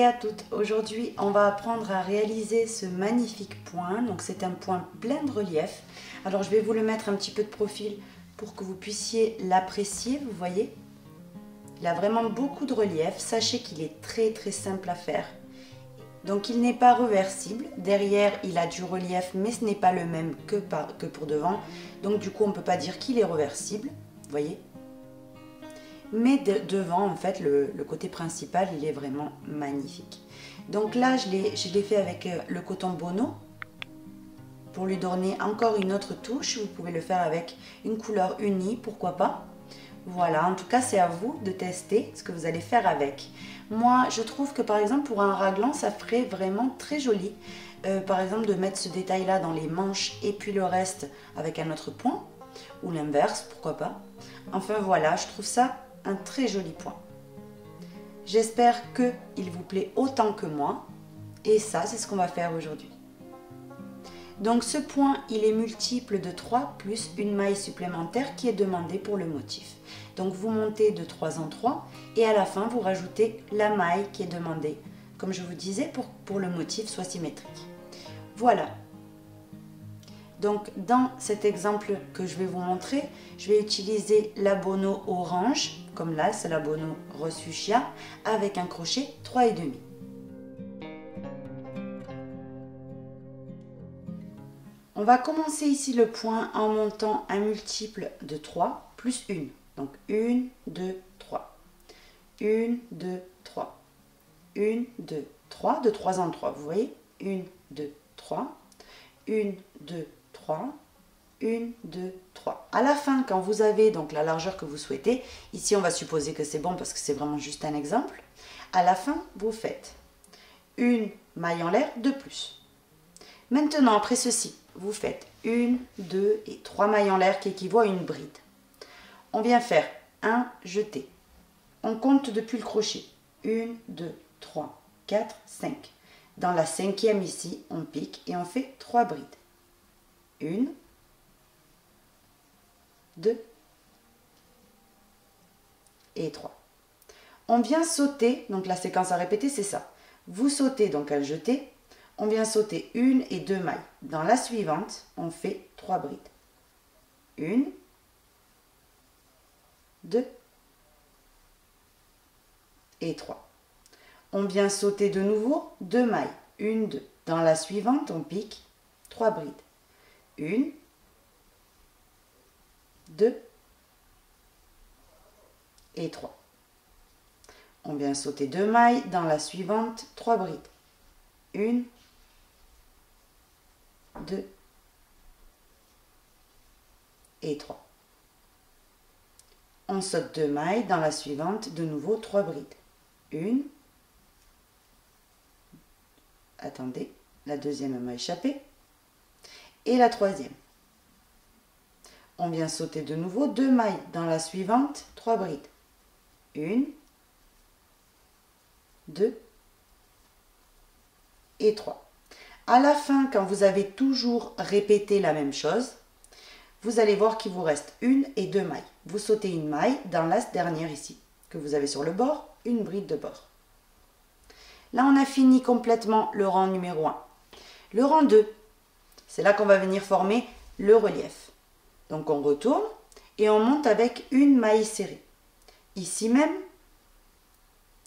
à toutes. Aujourd'hui, on va apprendre à réaliser ce magnifique point. Donc, c'est un point plein de relief. Alors, je vais vous le mettre un petit peu de profil pour que vous puissiez l'apprécier. Vous voyez, il a vraiment beaucoup de relief. Sachez qu'il est très très simple à faire. Donc, il n'est pas réversible. Derrière, il a du relief, mais ce n'est pas le même que pour devant. Donc, du coup, on ne peut pas dire qu'il est réversible. Vous voyez ? Mais devant, en fait, le côté principal, il est vraiment magnifique. Donc là, je l'ai fait avec le coton Bono. Pour lui donner encore une autre touche, vous pouvez le faire avec une couleur unie, pourquoi pas. Voilà, en tout cas, c'est à vous de tester ce que vous allez faire avec. Moi, je trouve que par exemple, pour un raglan, ça ferait vraiment très joli. Par exemple, de mettre ce détail-là dans les manches et puis le reste avec un autre point. Ou l'inverse, pourquoi pas. Enfin voilà, je trouve ça un très joli point. J'espère qu'il vous plaît autant que moi. Et ça, c'est ce qu'on va faire aujourd'hui. Donc ce point, il est multiple de 3 plus une maille supplémentaire qui est demandée pour le motif. Donc vous montez de 3 en 3 et à la fin, vous rajoutez la maille qui est demandée, comme je vous disais, pour le motif soit symétrique. Voilà. Donc dans cet exemple que je vais vous montrer, je vais utiliser la Bono orange, comme là c'est la Bono rose fuchsia, avec un crochet 3,5. On va commencer ici le point en montant un multiple de 3 plus 1. Donc 1, 2, 3. 1, 2, 3. 1, 2, 3. De 3 en 3, vous voyez 1, 2, 3. 1, 2, 3, 1, 2, 3. À la fin, quand vous avez donc la largeur que vous souhaitez, ici on va supposer que c'est bon parce que c'est vraiment juste un exemple. À la fin, vous faites une maille en l'air de plus. Maintenant, après ceci, vous faites 1, 2 et 3 mailles en l'air qui équivaut à une bride. On vient faire un jeté. On compte depuis le crochet. 1, 2, 3, 4, 5. Dans la cinquième ici, on pique et on fait 3 brides. 1, 2 et 3. On vient sauter, donc la séquence à répéter, c'est ça. Vous sautez donc à le jeter, on vient sauter 1 et 2 mailles. Dans la suivante, on fait 3 brides. 1, 2 et 3. On vient sauter de nouveau 2 mailles. 1, 2. Dans la suivante, on pique 3 brides. 1, 2 et 3. On vient sauter 2 mailles. Dans la suivante, 3 brides. 1, 2 et 3. On saute 2 mailles. Dans la suivante, de nouveau 3 brides. 1, attendez, la deuxième m'a échappé. Et la troisième. On vient sauter de nouveau 2 mailles. Dans la suivante, 3 brides. 1, 2 et 3. À la fin, quand vous avez toujours répété la même chose, vous allez voir qu'il vous reste 1 et 2 mailles. Vous sautez une maille dans la dernière ici, que vous avez sur le bord, une bride de bord. Là, on a fini complètement le rang numéro 1. Le rang 2, c'est là qu'on va venir former le relief. Donc, on retourne et on monte avec une maille serrée. Ici même,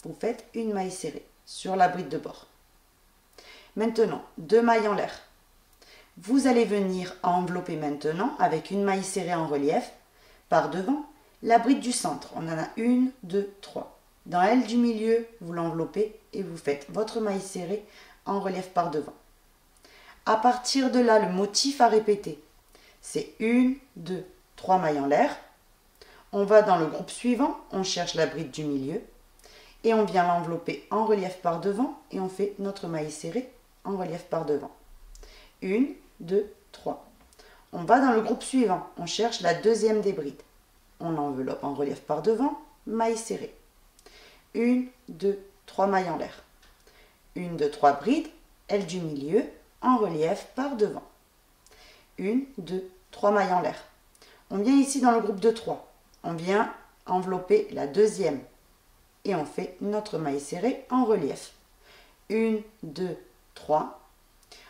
vous faites une maille serrée sur la bride de bord. Maintenant, 2 mailles en l'air. Vous allez venir envelopper maintenant avec une maille serrée en relief par devant la bride du centre. On en a 1, 2, 3. Dans elle du milieu, vous l'enveloppez et vous faites votre maille serrée en relief par devant. À partir de là, le motif à répéter, c'est 1, 2, 3 mailles en l'air. On va dans le groupe suivant, on cherche la bride du milieu et on vient l'envelopper en relief par devant et on fait notre maille serrée en relief par devant. 1, 2, 3. On va dans le groupe suivant, on cherche la deuxième des brides. On enveloppe en relief par devant, maille serrée. 1, 2, 3 mailles en l'air. 1, 2, 3 brides, aile du milieu, en relief par devant. 1, 2, 3 mailles en l'air. On vient ici dans le groupe de 3. On vient envelopper la deuxième et on fait notre maille serrée en relief. 1, 2, 3.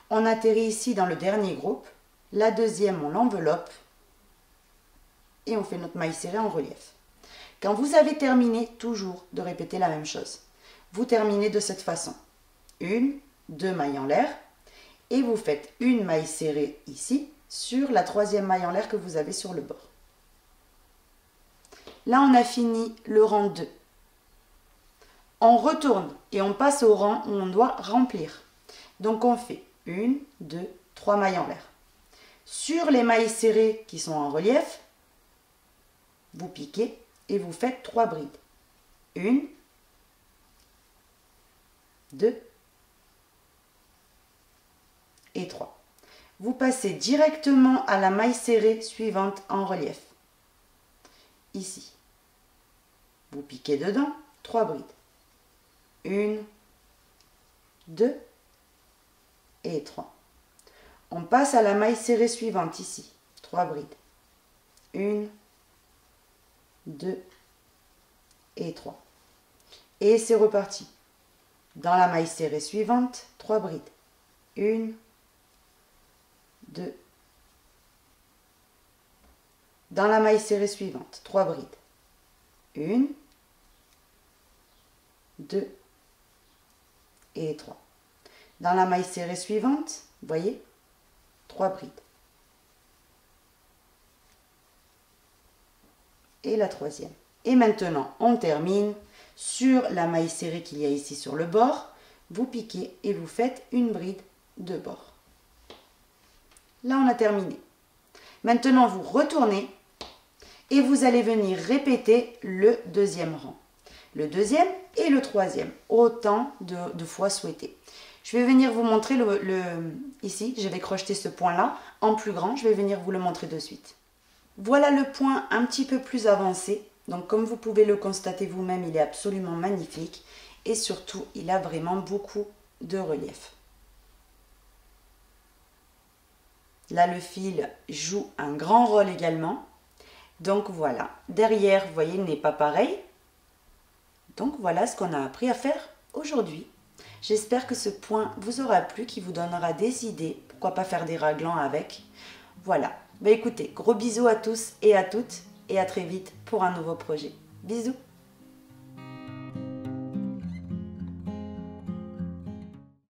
On atterrit ici dans le dernier groupe. La deuxième, on l'enveloppe. Et on fait notre maille serrée en relief. Quand vous avez terminé, toujours de répéter la même chose. Vous terminez de cette façon. 1, 2 mailles en l'air. Et vous faites une maille serrée ici sur la troisième maille en l'air que vous avez sur le bord. Là, on a fini le rang 2. On retourne et on passe au rang où on doit remplir. Donc, on fait 1, 2, 3 mailles en l'air. Sur les mailles serrées qui sont en relief, vous piquez et vous faites 3 brides. 1, 2 et 3. Vous passez directement à la maille serrée suivante en relief. Ici. Vous piquez dedans, 3 brides. 1, 2 et 3. On passe à la maille serrée suivante ici. 3 brides. 1, 2 et 3. Et c'est reparti. Dans la maille serrée suivante, 3 brides. 1, 2. Dans la maille serrée suivante, 3 brides. 1, 2 et 3. Dans la maille serrée suivante, vous voyez, 3 brides. Et la troisième. Et maintenant, on termine sur la maille serrée qu'il y a ici sur le bord. Vous piquez et vous faites une bride de bord. Là, on a terminé. Maintenant, vous retournez et vous allez venir répéter le deuxième rang. Le deuxième et le troisième, autant de fois souhaité. Je vais venir vous montrer ici, je vais crocheter ce point-là en plus grand. Je vais venir vous le montrer de suite. Voilà le point un petit peu plus avancé. Donc, comme vous pouvez le constater vous-même, il est absolument magnifique. Et surtout, il a vraiment beaucoup de relief. Là, le fil joue un grand rôle également. Donc, voilà. Derrière, vous voyez, il n'est pas pareil. Donc, voilà ce qu'on a appris à faire aujourd'hui. J'espère que ce point vous aura plu, qui vous donnera des idées. Pourquoi pas faire des raglans avec. Voilà. Bah, écoutez, gros bisous à tous et à toutes. Et à très vite pour un nouveau projet. Bisous!